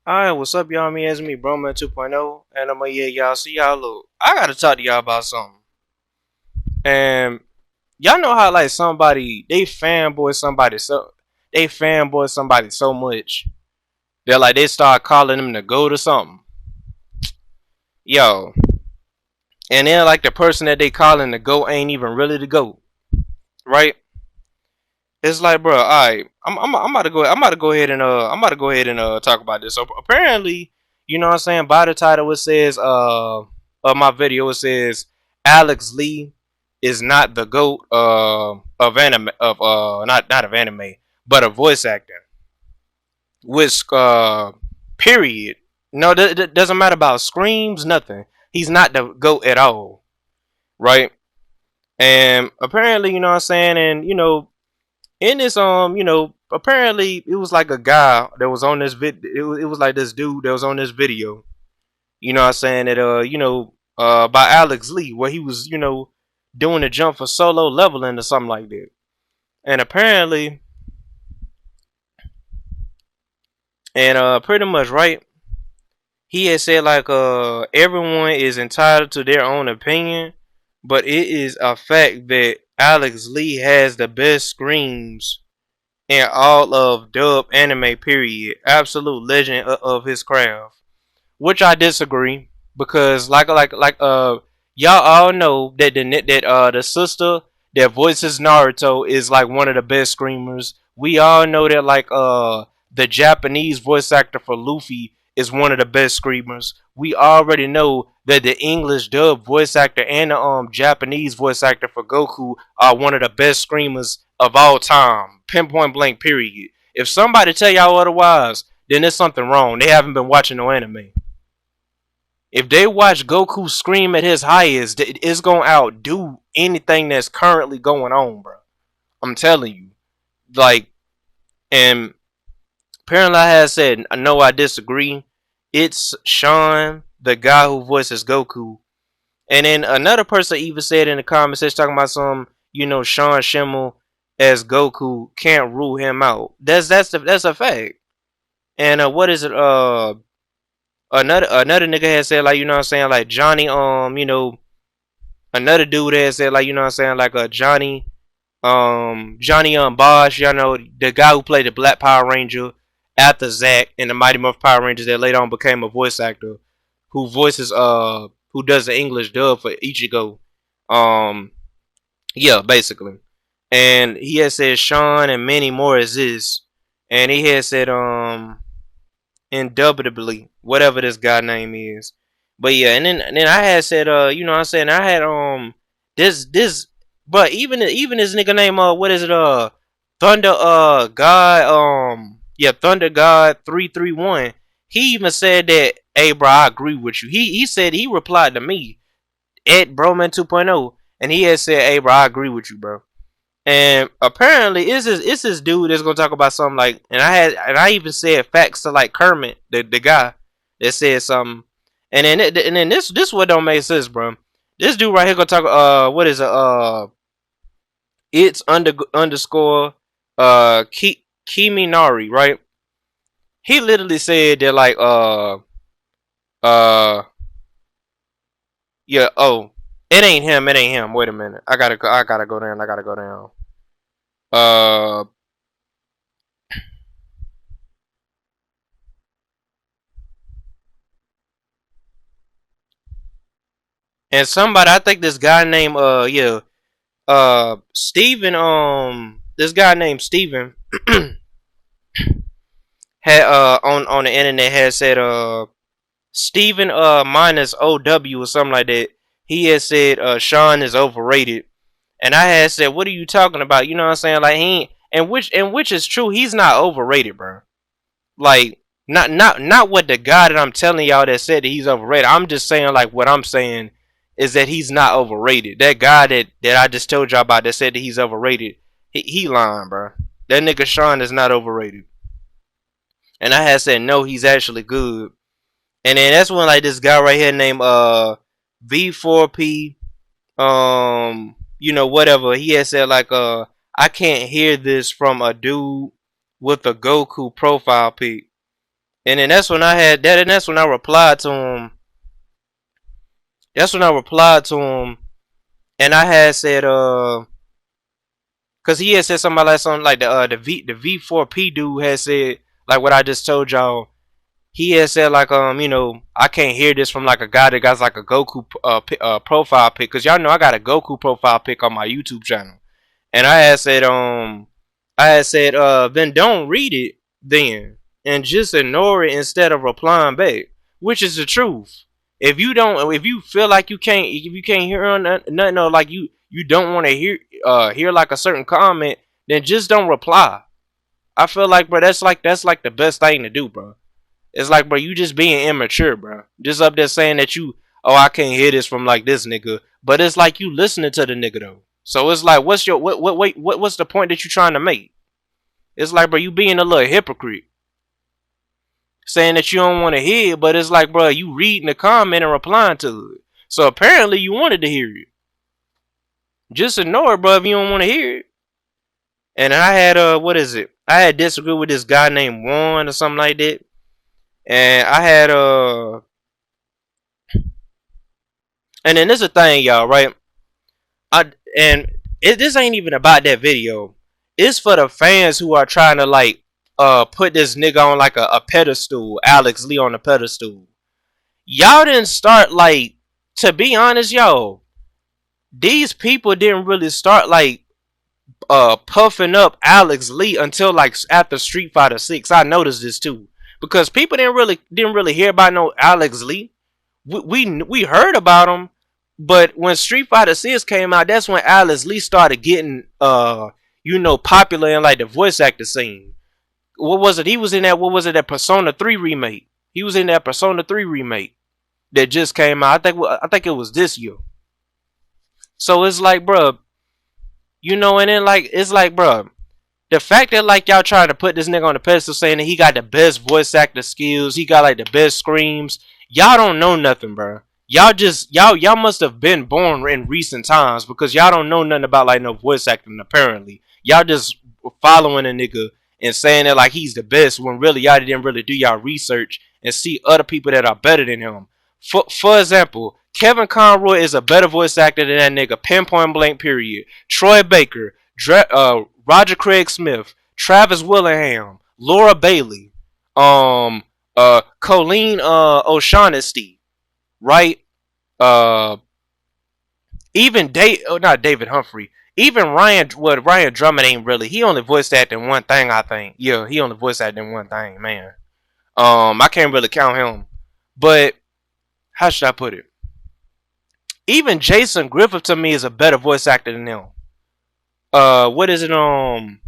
Alright, what's up, y'all? Me as me, Broman 2.0, and I'm yeah, y'all. See y'all. Look, I gotta talk to y'all about something. And y'all know how like somebody they fanboy somebody so much that like they start calling them the goat or something. Yo, and then like the person that they calling the goat ain't even really the goat, right? It's like, bro, alright, I'm about to go. I'm about to go ahead and talk about this. So apparently, you know what I'm saying. By the title, it says of my video, it says Alex Lee is not the goat of anime of not of anime, but of voice acting. Which period. No, doesn't matter about screams, nothing. He's not the goat at all, right? And apparently, you know what I'm saying, and in this apparently it was like a guy that was on this it was like this dude that was on this video, you know what I'm saying, that by Alex Lee, where he was, doing a jump for solo leveling or something like that. And apparently, and pretty much, right, he had said like everyone is entitled to their own opinion, but it is a fact that Alex Lee has the best screams in all of dub anime, period. Absolute legend of his craft. Which I disagree, because y'all all know that the sister that voices Naruto is like one of the best screamers. We all know that the Japanese voice actor for Luffy is one of the best screamers. We already know that the English dub voice actor and the Japanese voice actor for Goku are one of the best screamers of all time. Pinpoint blank, period. If somebody tell y'all otherwise, then there's something wrong. They haven't been watching no anime. If they watch Goku scream at his highest, it's gonna outdo anything that's currently going on, bro. I'm telling you. Like, and apparently I had said, no, I disagree. It's Sean, the guy who voices Goku. And then another person even said in the comments, talking about Sean Schimmel as Goku can't rule him out. That's a fact. And what is it? Another nigga had said, like, you know what I'm saying, like Johnny, another dude had said, like, you know what I'm saying, like Johnny Bosch, you know, the guy who played the Black Power Ranger after Zack in the Mighty Morphin Power Rangers, that later on became a voice actor who does the English dub for Ichigo. Yeah, basically. And he had said Sean and many more exist. And he had said indubitably, whatever this guy name is. But yeah, and then I had said you know what I'm saying, I had this but even this nigga name what is it, Thunder God, yeah, Thunder God 331. He even said that, hey bro, I agree with you. He said, he replied to me at Broman 2.0, and he had said, hey bro, I agree with you, bro. And apparently, it's this dude that's gonna talk about something like, and I even said facts to like Kermit, the guy that said something, and then this what don't make sense, bro. This dude right here gonna talk, what is it, it's underscore Kiminari, right? He literally said that like uh yeah, oh, it ain't him. Wait a minute, I gotta go down. Uh, and somebody, I think this guy named Steven, this guy named Steven had on the internet had said Steven minus OW or something like that. He had said Sean is overrated. And I had said, what are you talking about? You know what I'm saying? Like, he ain't, and which is true, he's not overrated, bro. Like, not what the guy that I'm telling y'all that said that he's overrated. I'm just saying, like, what I'm saying is that he's not overrated. That guy that I just told y'all about that said that he's overrated, he lying, bro. That nigga Sean is not overrated. And I had said, no, he's actually good. And then that's when like this guy right here named V4P, whatever, he had said like I can't hear this from a dude with a Goku profile pic. And then that's when I had that, and that's when I replied to him. That's when I replied to him, and I had said, cause he had said something like the V4P dude had said like what I just told y'all. He had said like I can't hear this from like a guy that got like a Goku profile pic, cause y'all know I got a Goku profile pic on my YouTube channel. And I had said, then don't read it then. And just ignore it instead of replying back. Which is the truth. If you feel like if you can't hear nothing, or like you don't want to hear like a certain comment, then just don't reply. I feel like, bro, that's like the best thing to do, bro. It's like, bro, you just being immature, bro. Just up there saying that oh, I can't hear this from like this nigga. But it's like you listening to the nigga though. So it's like, what's what's the point that you trying to make? It's like, bro, you being a little hypocrite, saying that you don't want to hear it, but it's like, bro, you reading the comment and replying to it. So apparently you wanted to hear it. Just ignore it, bro, if you don't want to hear it. And I had what is it? I had disagreed with this guy named Juan or something like that. And I had and then there's a thing, y'all, right? This ain't even about that video. It's for the fans who are trying to like put this nigga on like a pedestal, Aleks Lee on a pedestal. Y'all didn't start like, to be honest, y'all, these people didn't really start like puffing up Aleks Lee until like after Street Fighter 6. I noticed this too. Because people didn't really hear about no Aleks Lee. We heard about him, but when Street Fighter 6 came out, that's when Aleks Lee started getting popular in like the voice actor scene. What was it? He was in that, what was it, that Persona 3 remake. He was in that Persona 3 remake that just came out. I think it was this year. So it's like, bruh, and then like it's like, bruh, the fact that like y'all trying to put this nigga on the pedestal saying that he got the best voice actor skills, he got like the best screams, y'all don't know nothing, bro. Y'all must have been born in recent times, because y'all don't know nothing about like no voice acting apparently. Y'all just following a nigga and saying that like he's the best when really y'all didn't really do y'all research and see other people that are better than him. For example, Kevin Conroy is a better voice actor than that nigga. Pinpoint blank period. Troy Baker, Roger Craig Smith, Travis Willingham, Laura Bailey, Colleen O'Shaughnessy, right? Even not David Humphrey. Even Ryan Drummond ain't really. He only voiced acted in one thing, I think. Yeah, he only voiced acted in one thing, man. I can't really count him. But how should I put it? Even Jason Griffith to me is a better voice actor than him. What is it? I'm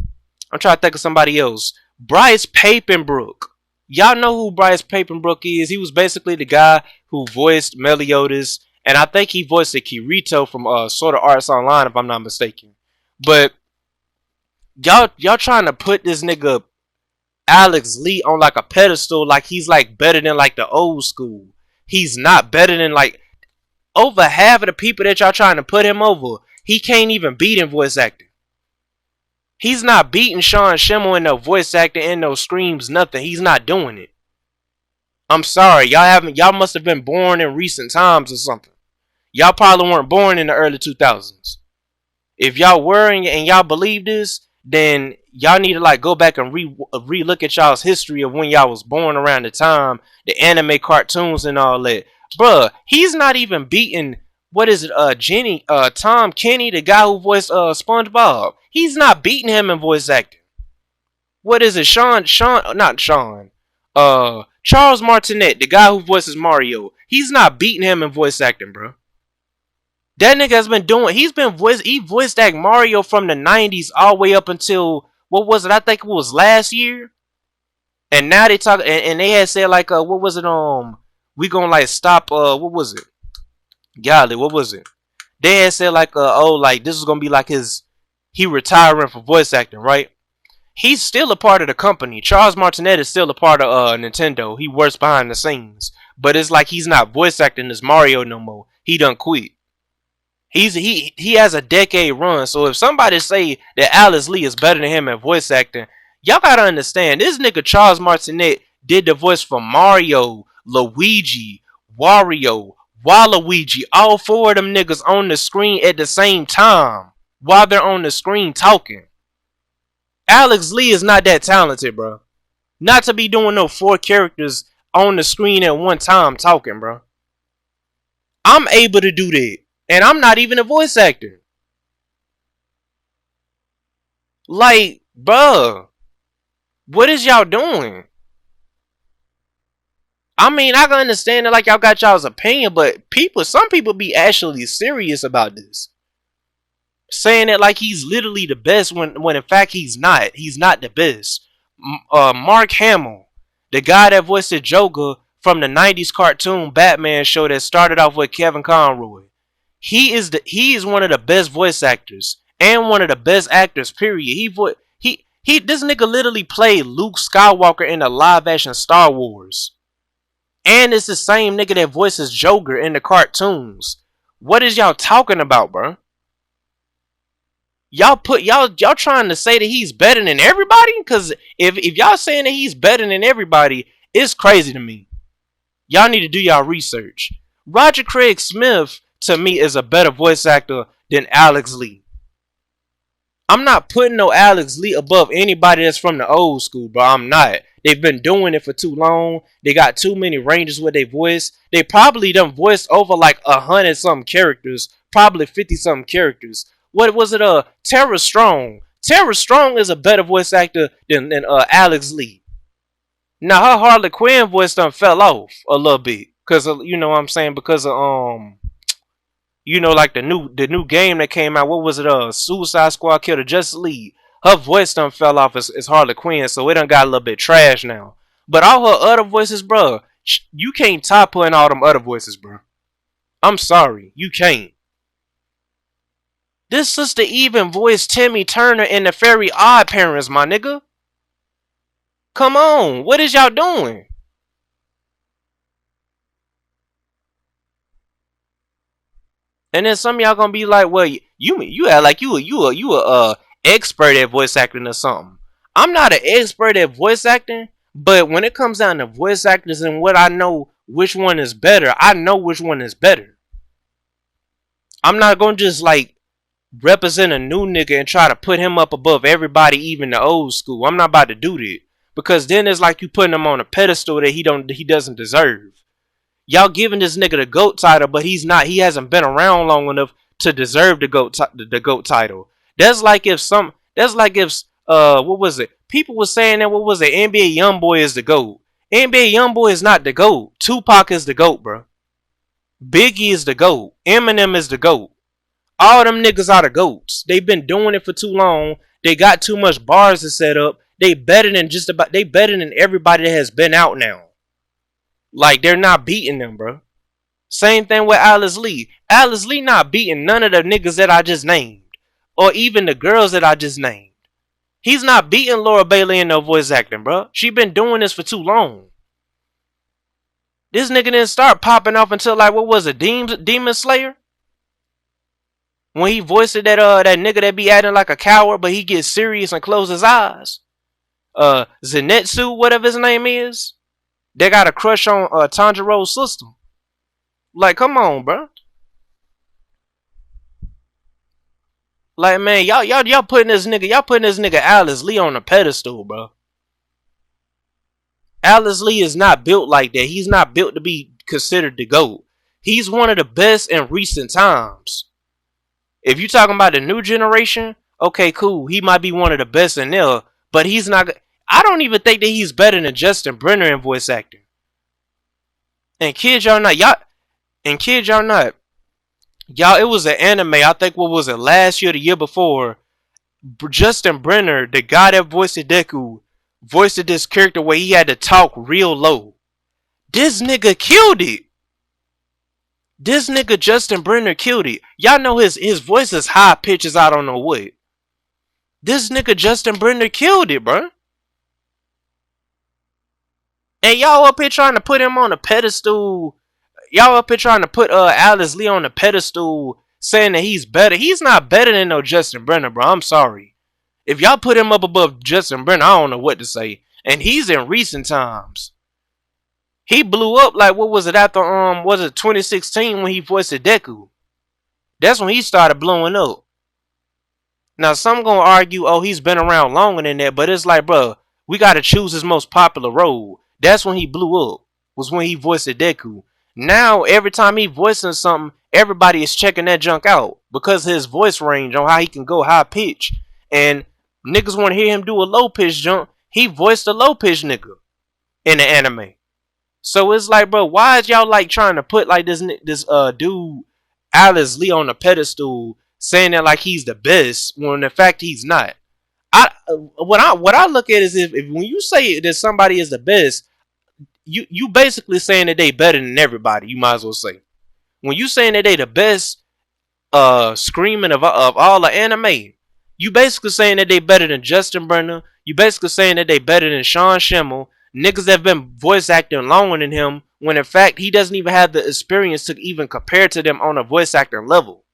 trying to think of somebody else. Bryce Papenbrook. Y'all know who Bryce Papenbrook is. He was basically the guy who voiced Meliodas, and I think he voiced the Kirito from Sword of Arts Online, if I'm not mistaken. But y'all trying to put this nigga Aleks Lee on like a pedestal, like he's like better than like the old school. He's not better than like over half of the people that y'all trying to put him over. He can't even beat in voice acting. He's not beating Sean Schemmel in no voice acting, in no screams, nothing. He's not doing it. I'm sorry, y'all must have been born in recent times or something. Y'all probably weren't born in the early 2000s. If y'all were and y'all believe this, then y'all need to like go back and re-look at y'all's history of when y'all was born around the time, the anime cartoons and all that. Bruh, he's not even beating, what is it, Tom Kenny, the guy who voiced SpongeBob. He's not beating him in voice acting. What is it, Charles Martinet, the guy who voices Mario. He's not beating him in voice acting, bro. That nigga has been doing, he voiced act Mario from the 90s all the way up until, what was it, I think it was last year. And now they talk, and they had said like, what was it, we gonna like stop, what was it? Golly, what was it? They had said like, like this is gonna be like he retiring for voice acting, right? He's still a part of the company. Charles Martinet is still a part of Nintendo. He works behind the scenes. But it's like he's not voice acting as Mario no more. He done quit. He has a decade run. So if somebody say that Aleks Lee is better than him at voice acting, y'all gotta understand, this nigga Charles Martinet did the voice for Mario, Luigi, Wario, Waluigi, all four of them niggas on the screen at the same time while they're on the screen talking. Alex Lee is not that talented, bro. Not to be doing no four characters on the screen at one time talking, bro. I'm able to do that. And I'm not even a voice actor. Like, bruh, what is y'all doing? I mean, I can understand that like y'all got y'all's opinion, but some people be actually serious about this. Saying it like he's literally the best when in fact he's not. He's not the best. Mark Hamill, the guy that voiced the Joker from the 90s cartoon Batman show that started off with Kevin Conroy. He is one of the best voice actors and one of the best actors, period. This nigga literally played Luke Skywalker in the live action Star Wars. And it's the same nigga that voices Joker in the cartoons. What is y'all talking about, bro? Y'all trying to say that he's better than everybody? Cause if y'all saying that he's better than everybody, it's crazy to me. Y'all need to do y'all research. Roger Craig Smith to me is a better voice actor than Alex Lee. I'm not putting no Alex Lee above anybody that's from the old school, bro. I'm not. They've been doing it for too long. They got too many ranges with their voice. They probably done voiced over like 100 something characters, probably 50 something characters. What was it? Tara Strong. Tara Strong is a better voice actor than Alex Lee. Now her Harley Quinn voice done fell off a little bit, cause you know what I'm saying, because of you know, like the new game that came out. What was it? Suicide Squad killed the Justice League. Her voice done fell off as Harley Quinn, so it done got a little bit trash now. But all her other voices, bro, you can't top her in all them other voices, bro. I'm sorry, you can't. This sister even voiced Timmy Turner in the Very Odd Parents, my nigga. Come on, what is y'all doing? And then some of y'all gonna be like, well, you act like you a expert at voice acting or something. I'm not an expert at voice acting, but when it comes down to voice actors and what I know which one is better, I know which one is better. I'm not gonna just like represent a new nigga and try to put him up above everybody, even the old school. I'm not about to do that, because then it's like you putting him on a pedestal that he doesn't deserve. Y'all giving this nigga the GOAT title, but he's not. He hasn't been around long enough to deserve the GOAT title. That's like if what was it? People were saying that what was it? NBA YoungBoy is the GOAT. NBA YoungBoy is not the GOAT. Tupac is the GOAT, bro. Biggie is the GOAT. Eminem is the GOAT. All them niggas are the GOATs. They've been doing it for too long. They got too much bars to set up. They better than everybody that has been out now. Like, they're not beating them, bro. Same thing with Alice Lee. Alice Lee not beating none of the niggas that I just named. Or even the girls that I just named. He's not beating Laura Bailey in no voice acting, bro. She been doing this for too long. This nigga didn't start popping off until like, what was it, Demon Slayer? When he voiced that nigga that be acting like a coward, but he gets serious and closes his eyes. Zenitsu, whatever his name is. They got a crush on Tanjiro's sister. Like, come on, bro. Like, man, y'all putting this nigga Alice Lee on a pedestal, bro. Alice Lee is not built like that. He's not built to be considered the GOAT. He's one of the best in recent times. If you talking about the new generation, okay, cool. He might be one of the best in there, but he's not. I don't even think that he's better than Justin Brenner in voice acting. And kids, y'all not. Y'all, it was an anime, I think, what was it, last year or the year before. Justin Brenner, the guy that voiced Deku, voiced this character where he had to talk real low. This nigga killed it. This nigga Justin Brenner killed it. Y'all know his voice is high pitches, I don't know what. This nigga Justin Brenner killed it, bro. And y'all up here trying to put him on a pedestal. Y'all up here trying to put Alice Lee on a pedestal, saying that he's better. He's not better than no Justin Brenner, bro. I'm sorry. If y'all put him up above Justin Brenner, I don't know what to say. and he's in recent times. He blew up like what was it after was it 2016 when he voiced Deku? That's when he started blowing up. Now some gonna argue, oh, he's been around longer than that, but it's like, bro, we gotta choose his most popular role. That's when he blew up. Was when he voiced Deku. Now every time he voicing something, everybody is checking that junk out because his voice range on how he can go high pitch, and niggas want to hear him do a low pitch jump. He voiced a low pitch nigga in the anime. So it's like, bro, why is y'all like trying to put like this dude Alice Lee on a pedestal, saying that like he's the best when in fact he's not. What I look at is if when you say that somebody is the best, you basically saying that they better than everybody. You might as well say when you saying that they the best screaming of all the anime, you basically saying that they better than Justin Brenner. You basically saying that they better than Sean Schimmel. Niggas that have been voice acting longer than him, when in fact he doesn't even have the experience to even compare to them on a voice acting level.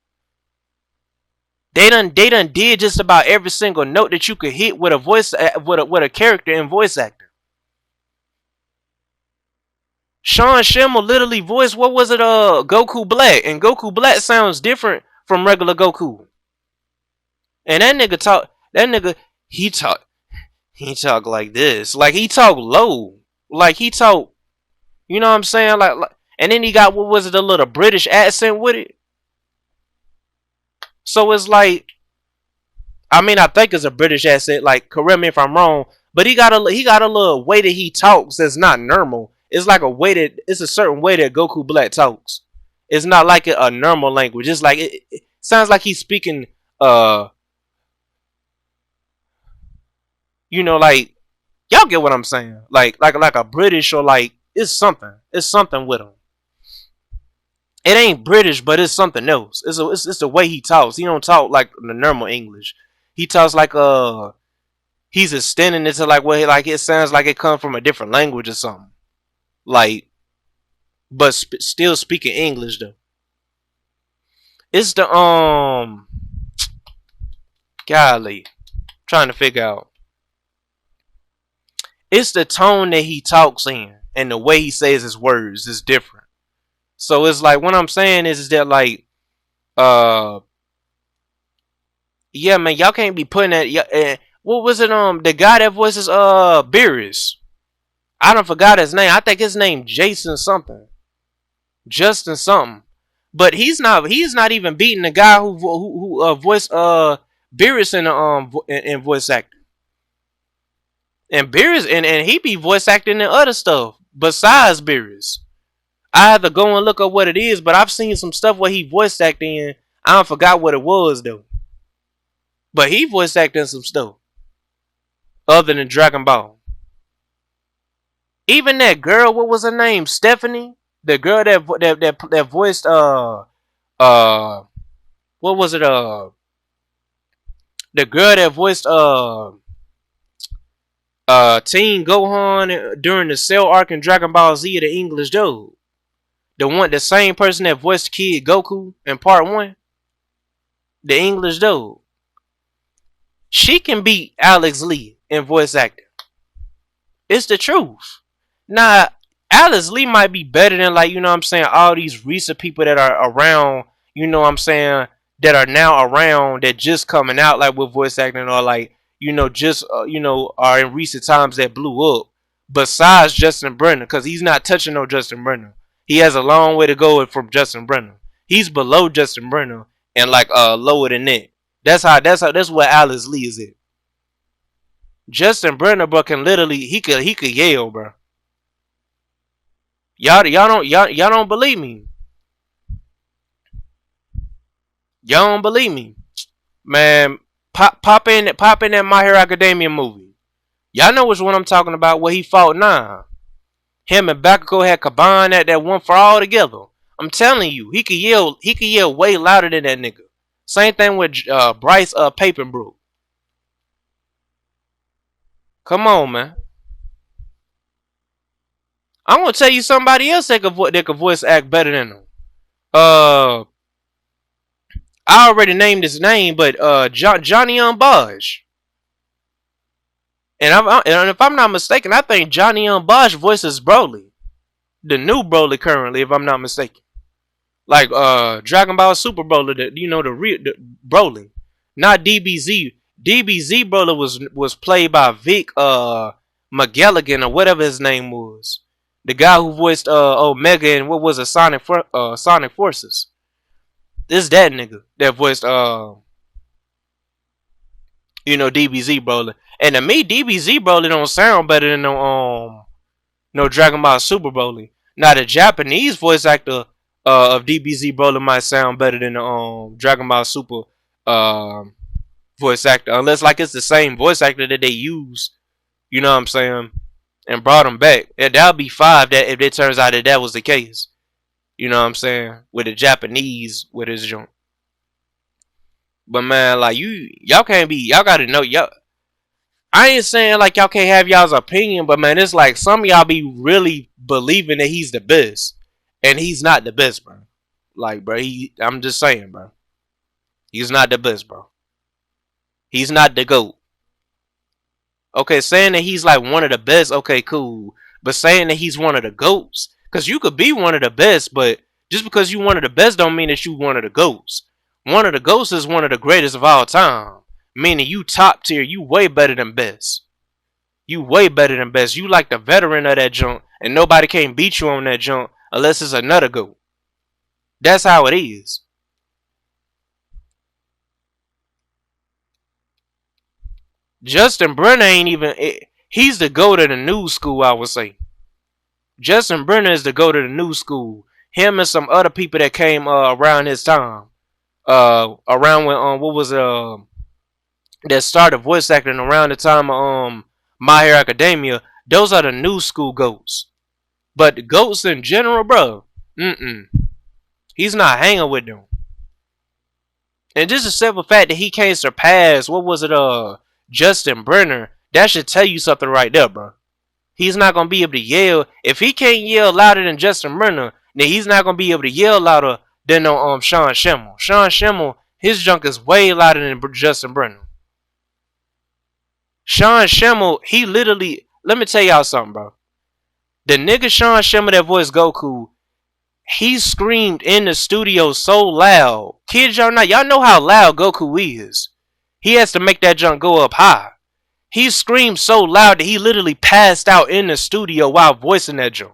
They done did just about every single note that you could hit with a voice with a character in voice acting. Sean Schimmel literally voiced what was it Goku Black, and Goku Black sounds different from regular Goku. And he talk he talk like this. Like he talk low. Like he talk, you know what I'm saying? Like and then he got what was it, a little British accent with it. So it's like, I mean, I think it's a British accent. Like, correct me if I'm wrong, but he got a little way that he talks that's not normal. It's like a way that it's a certain way that Goku Black talks. It's not like a normal language. It's like it sounds like he's speaking, like y'all get what I'm saying. Like a British or like it's something. It's something with him. It ain't British, but it's something else. It's the way he talks. He don't talk like the normal English. He talks like he's extending it to like like it sounds like it comes from a different language or something. Like, but still speaking English though. It's the golly, trying to figure out. It's the tone that he talks in and the way he says his words is different. So it's like what I'm saying is that like uh yeah, man, y'all can't be putting that. What was it? The guy that voices Beerus. I don't forgot his name. I think his name Jason something, Justin something. But he's not. He's not even beating the guy who voiced Beerus in voice acting. And Beerus and he be voice acting in other stuff besides Beerus. I have to go and look up what it is, but I've seen some stuff where he voice acting in. I don't forgot what it was though. But he voice acting some stuff other than Dragon Ball. Even that girl, what was her name? Stephanie, the girl that voiced uh what was it the girl that voiced Teen Gohan during the Cell arc in Dragon Ball Z, the English dude. The same person that voiced Kid Goku in part 1, the English dude. She can beat Alex Lee in voice acting. It's the truth. Now, Alex Lee might be better than, like, you know what I'm saying, all these recent people that are around, you know what I'm saying, that are now around that just coming out like with voice acting or like, just are in recent times that blew up. Besides Justin Brenner, because he's not touching no Justin Brenner. He has a long way to go from Justin Brenner. He's below Justin Brenner and like lower than that. That's where Alex Lee is at. Justin Brenner, bro, can literally he could yell, bro. Y'all don't believe me. Y'all don't believe me, man. Pop in that My Hero Academia movie. Y'all know which one I'm talking about. Where he fought Nine. Him and Bakugo had combined that one for all together. I'm telling you, he could yell. He could yell way louder than that nigga. Same thing with Bryce Papenbrook. Come on, man. I'm gonna tell you somebody else that could voice act better than him. Uh, I already named his name, but Johnny Baj. And if I'm not mistaken, I think Johnny Young Bosch voices Broly, the new Broly currently, if I'm not mistaken. Like Dragon Ball Super Broly, the real Broly, not DBZ. DBZ Broly was played by Vic McGilligan or whatever his name was, the guy who voiced Omega and what was it, Sonic Forces. This that nigga that voiced DBZ Broly. And to me, DBZ Broly don't sound better than no Dragon Ball Super Broly. Now the Japanese voice actor of DBZ Broly might sound better than the Dragon Ball Super um voice actor, unless like it's the same voice actor that they use. You know what I'm saying? And brought him back. And that'll be five. That if it turns out that was the case. You know what I'm saying? With the Japanese with his joint. But man, like y'all can't be. Y'all gotta know y'all. I ain't saying like y'all can't have y'all's opinion, but man, it's like some of y'all be really believing that he's the best, and he's not the best, bro. Like, bro, I'm just saying, bro. He's not the best, bro. He's not the GOAT. Okay, saying that he's like one of the best, okay, cool. But saying that he's one of the GOATs, because you could be one of the best, but just because you one of the best don't mean that you one of the GOATs. One of the GOATs is one of the greatest of all time. Meaning you top tier, you way better than best. You way better than best. You like the veteran of that junk, and nobody can beat you on that junk unless it's another GOAT. That's how it is. Justin Brenner ain't even. He's the GOAT of the new school, I would say. Justin Brenner is the GOAT of the new school. Him and some other people that came around his time. Around when what was that started voice acting around the time of My Hero Academia. Those are the new school GOATs. But the GOATs in general, bro, he's not hanging with them. And just the simple fact that he can't surpass, what was it, Justin Brenner, that should tell you something right there, bro. He's not going to be able to yell. If he can't yell louder than Justin Brenner, then he's not going to be able to yell louder than Sean Schimmel. Sean Schimmel, his junk is way louder than Justin Brenner. Sean Schimmel, he literally, let me tell y'all something, bro. The nigga Sean Schimmel that voiced Goku, he screamed in the studio so loud. Kids, y'all know how loud Goku is. He has to make that junk go up high. He screamed so loud that he literally passed out in the studio while voicing that junk.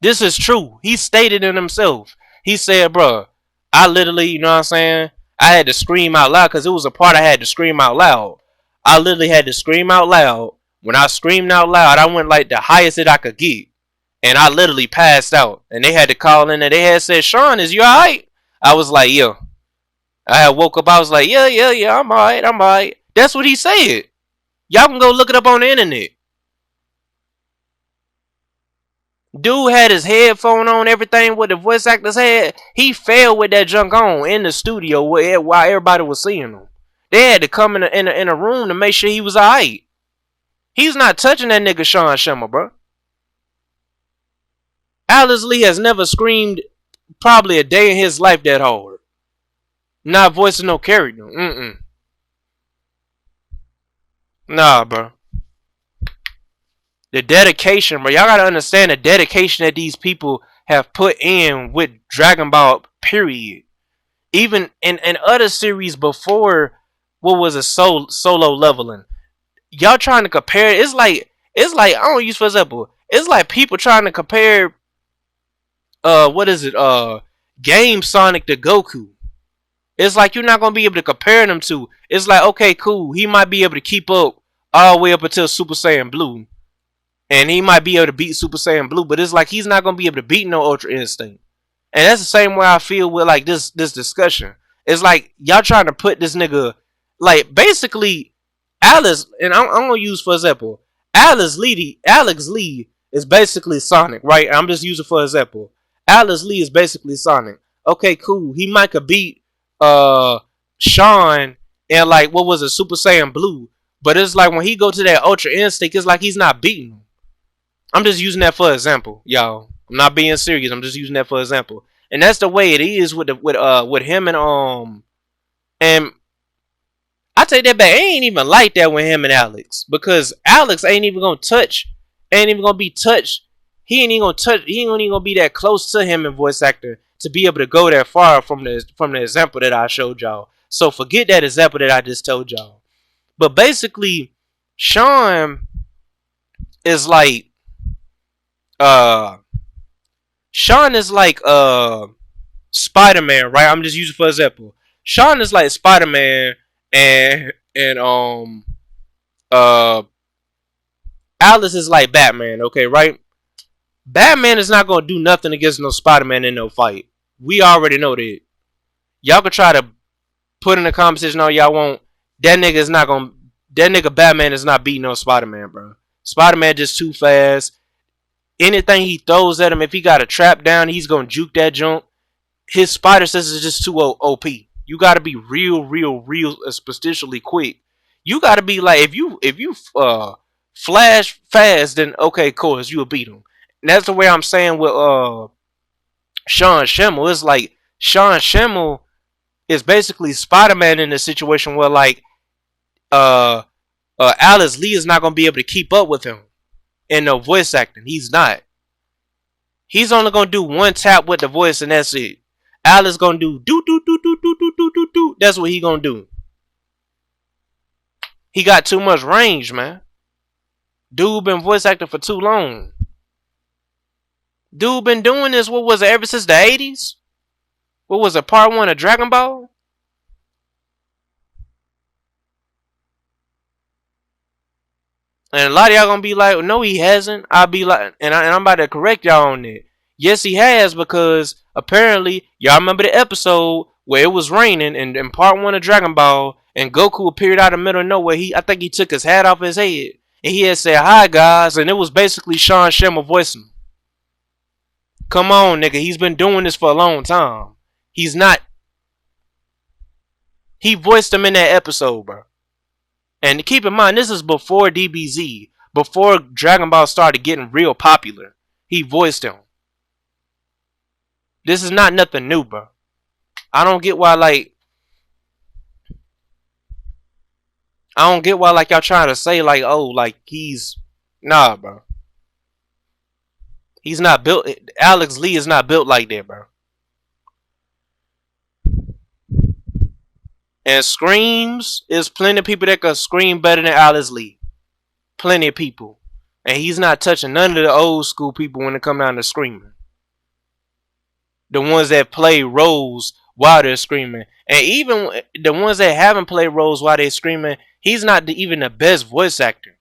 This is true. He stated it himself. He said, bro, I literally, you know what I'm saying? I had to scream out loud because it was a part I had to scream out loud. I literally had to scream out loud. When I screamed out loud, I went like the highest that I could get. And I literally passed out. And they had to call in and they had said, Sean, is you alright? I was like, yeah. I had woke up, I was like, yeah, I'm alright. That's what he said. Y'all can go look it up on the internet. Dude had his headphone on, everything what the voice actors had. He fell with that junk on in the studio while everybody was seeing him. They had to come in a room to make sure he was alright. He's not touching that nigga Sean Schimmel, bro. Aleks Lee has never screamed probably a day in his life that hard. Not voicing no character. Nah, bro. The dedication, bro. Y'all gotta understand the dedication that these people have put in with Dragon Ball, period. Even in other series before, what was a solo leveling? Y'all trying to compare, it's like I don't use for example. It's like people trying to compare what is it? Game Sonic to Goku. It's like you're not gonna be able to compare them to. It's like, okay, cool. He might be able to keep up all the way up until Super Saiyan Blue. And he might be able to beat Super Saiyan Blue, but it's like he's not gonna be able to beat no Ultra Instinct. And that's the same way I feel with like this discussion. It's like y'all trying to put this nigga, like basically Alice, and I'm gonna use for example, Aleks Lee is basically Sonic, right? I'm just using for example. Aleks Lee is basically Sonic. Okay, cool. He might could beat Sean and like what was it, Super Saiyan Blue, but it's like when he go to that Ultra Instinct, it's like he's not beating him. I'm just using that for example, y'all. I'm not being serious. I'm just using that for example, and that's the way it is with him and I take that back. It ain't even like that with him and Aleks, because Aleks ain't even gonna touch, ain't even gonna be touched. He ain't even gonna touch. He ain't even gonna be that close to him in voice actor to be able to go that far from the example that I showed y'all. So forget that example that I just told y'all. But basically, Sean is like uh Sean is like Spider-Man, right? I'm just using for example. Sean is like Spider-Man, and uh Alice is like Batman, okay, right? Batman is not gonna do nothing against no Spider-Man in no fight. We already know that. Y'all can try to put in the conversation all y'all want. That nigga is not gonna. That nigga Batman is not beating no Spider-Man, bro. Spider-Man just too fast. Anything he throws at him, if he got a trap down, he's gonna juke that junk. His spider sense is just too OP. You gotta be real superstitially quick. You gotta be like, if you flash fast, then okay, cool, you will beat him. And that's the way I'm saying with Sean Schimmel. It's like Sean Schimmel is basically Spider-Man in a situation where like uh Alice Lee is not gonna be able to keep up with him in no voice acting. He's not. He's only gonna do one tap with the voice and that's it. Alice gonna do do. That's what he gonna do. He got too much range, man. Dude been voice acting for too long. Dude been doing this, what was it, ever since the 80s? What was it, part 1 of Dragon Ball? And a lot of y'all gonna be like, no, he hasn't. I'll be like, and I'm about to correct y'all on that. Yes, he has, because apparently, y'all remember the episode where it was raining in part 1 of Dragon Ball, and Goku appeared out of the middle of nowhere. I think he took his hat off his head, and he had said, "Hi guys," and it was basically Sean Schimmel voicing him. Come on, nigga, he's been doing this for a long time. He's not. He voiced him in that episode, bro. And keep in mind, this is before DBZ, before Dragon Ball started getting real popular. He voiced him. This is not nothing new, bro. I don't get why, like, y'all trying to say, like, oh, like, nah, bro. He's not built, Alex Lee is not built like that, bro. And screams, is plenty of people that can scream better than Alex Lee. Plenty of people. And he's not touching none of the old school people when it come down to screaming. The ones that play roles while they're screaming. And even the ones that haven't played roles while they're screaming, he's not even the best voice actor.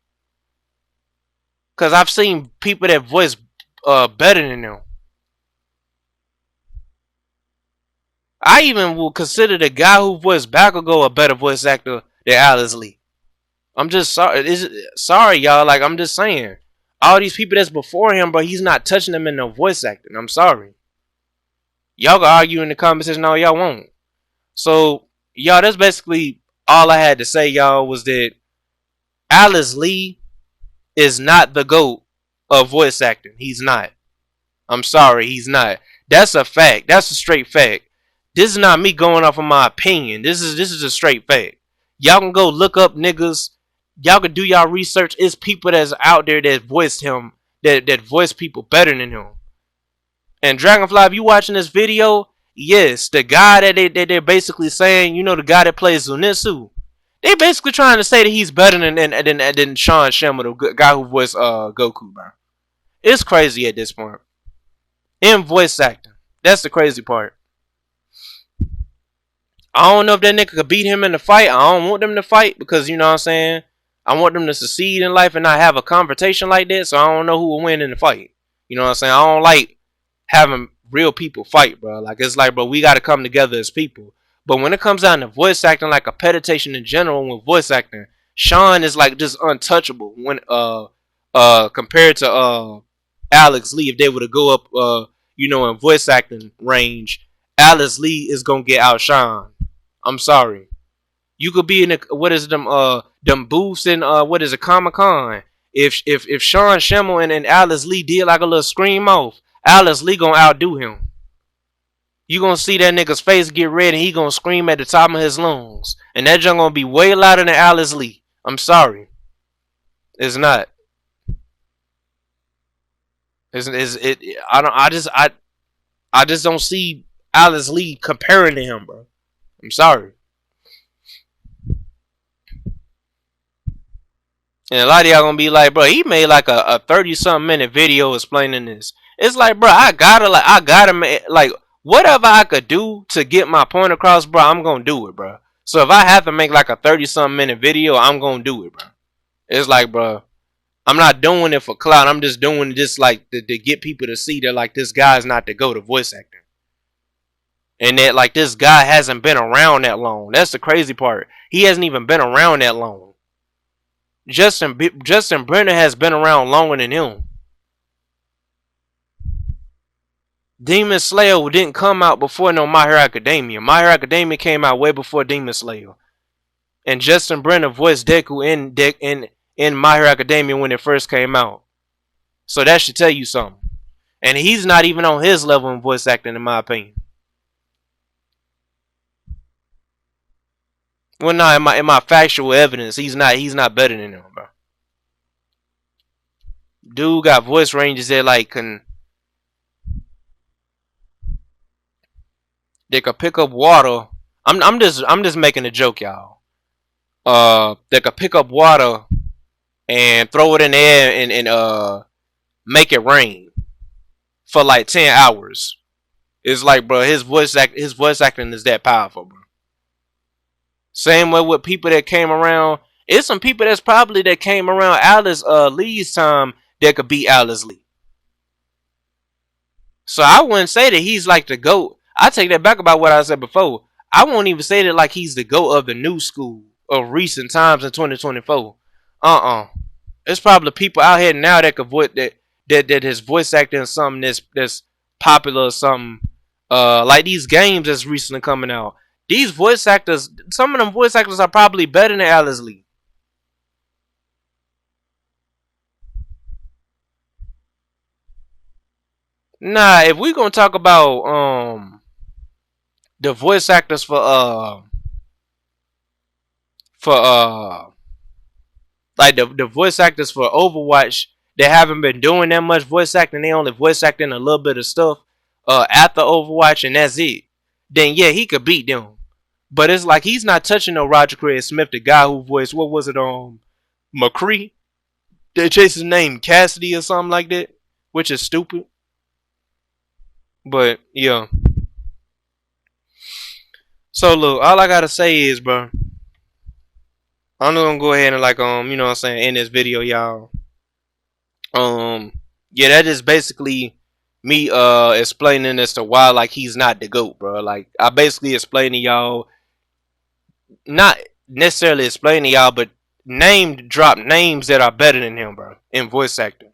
Because I've seen people that voice better than them. I even will consider the guy who voiced Bakugo a better voice actor than Alice Lee. I'm just sorry. Sorry, y'all. Like, I'm just saying. All these people that's before him, but he's not touching them in no voice acting. I'm sorry. Y'all can argue in the comment section all y'all want. So, y'all, that's basically all I had to say, y'all, was that Alice Lee is not the GOAT of voice acting. He's not. I'm sorry, he's not. That's a fact. That's a straight fact. This is not me going off of my opinion. This is a straight fact. Y'all can go look up niggas. Y'all can do y'all research. It's people that's out there that voiced him, that voice people better than him. And Dragonfly, if you watching this video, yes, the guy that they're basically saying, you know, the guy that plays Zenitsu, they basically trying to say that he's better than Sean Schimmel, the guy who voiced Goku, bro. It's crazy at this point. In voice acting, that's the crazy part. I don't know if that nigga could beat him in the fight. I don't want them to fight because, you know what I'm saying, I want them to succeed in life and not have a confrontation like that. So I don't know who will win in the fight. You know what I'm saying? I don't like having real people fight, bro. Like, it's like, bro, we got to come together as people. But when it comes down to voice acting, like accreditation in general with voice acting, Sean is like just untouchable when compared to Alex Lee. If they were to go up you know, in voice acting range, Alex Lee is gonna get outshined. I'm sorry. You could be in a, what is them booths in what is it, Comic-Con. If Sean Schimmel and Alex Lee did like a little scream off, Alice Lee gonna outdo him. You gonna see that nigga's face get red and he gonna scream at the top of his lungs. And that junk gonna be way louder than Aleks Lee. I'm sorry. It's not. It's it I don't I just don't see Aleks Lee comparing to him, bro. I'm sorry. And a lot of y'all gonna be like, bro, he made like a 30-something minute video explaining this. It's like, bro, I gotta make, like, whatever I could do to get my point across, bro, I'm gonna do it, bro. So if I have to make like a 30-something minute video, I'm gonna do it, bro. It's like, bro, I'm not doing it for clout. I'm just doing it just like to get people to see that, like, this guy's not the go to voice acting. And that, like, this guy hasn't been around that long. That's the crazy part. He hasn't even been around that long. Justin Brenner has been around longer than him. Demon Slayer didn't come out before no My Hero Academia. My Hero Academia came out way before Demon Slayer. And Justin Brenner voiced Deku in My Hero Academia when it first came out. So that should tell you something. And he's not even on his level in voice acting, in my opinion. Well, nah, in my factual evidence, he's not better than him, bro. Dude got voice ranges that like they could pick up water. I'm just making a joke, y'all. They could pick up water and throw it in the air and make it rain for like 10 hours. It's like, bro, his voice acting is that powerful, bro. Same way with people that came around. It's some people that came around Aleks Lee's time that could beat Aleks Lee. So I wouldn't say that he's like the GOAT. I take that back about what I said before. I won't even say that like he's the GOAT of the new school of recent times in 2024. There's probably people out here now that could voice that his voice acting is something that's popular or something. Like these games that's recently coming out. These voice actors, some of them voice actors are probably better than Aleks Lee. Nah, if we gonna talk about the voice actors for like the voice actors for Overwatch, they haven't been doing that much voice acting. They only voice acting a little bit of stuff after Overwatch, and that's it. Then yeah, he could beat them. But it's like he's not touching no Roger Craig Smith, the guy who voiced, what was it, McCree? They chased his name Cassidy or something like that, which is stupid. But yeah. So look, all I gotta say is, bro, I'm just gonna go ahead and like you know what I'm saying, end this video, y'all. Yeah, that is basically me explaining as to why like he's not the GOAT, bro. Like I basically explained to y'all, not necessarily explaining to y'all, but drop names that are better than him, bro, in voice acting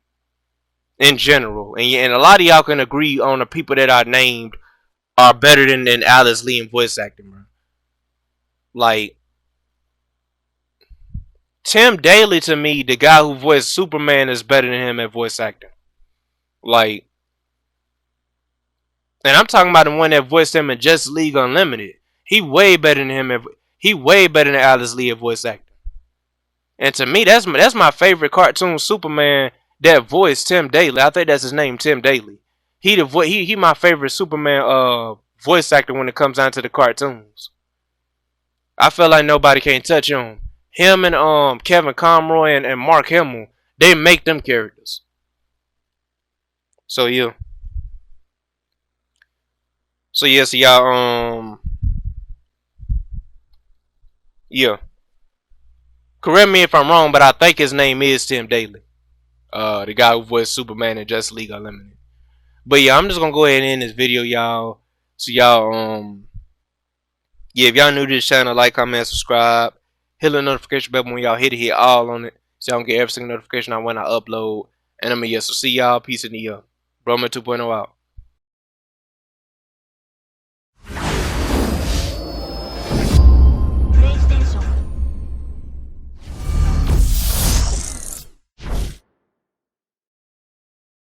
in general. And a lot of y'all can agree on the people that are named are better than Aleks Lee in voice acting, bro. Like Tim Daly, to me, the guy who voiced Superman, is better than him at voice acting. Like, and I'm talking about the one that voiced him in Justice League Unlimited. He way better than him. He way better than Aleks Lee at voice acting. And to me, that's my favorite cartoon Superman that voiced Tim Daly. I think that's his name, Tim Daly. He my favorite Superman voice actor when it comes down to the cartoons. I feel like nobody can touch him. Him and Kevin Conroy and Mark Hamill, they make them characters. So yeah. So y'all yeah. Correct me if I'm wrong, but I think his name is Tim Daly. The guy who voiced Superman in Justice League Unlimited. But yeah, I'm just gonna go ahead and end this video, y'all. So y'all yeah, if y'all new to this channel, like, comment, subscribe. Hit the notification bell when y'all hit all on it, so y'all can get every single notification when I upload. And I'm gonna so see y'all. Peace in the Broman 2.0 out.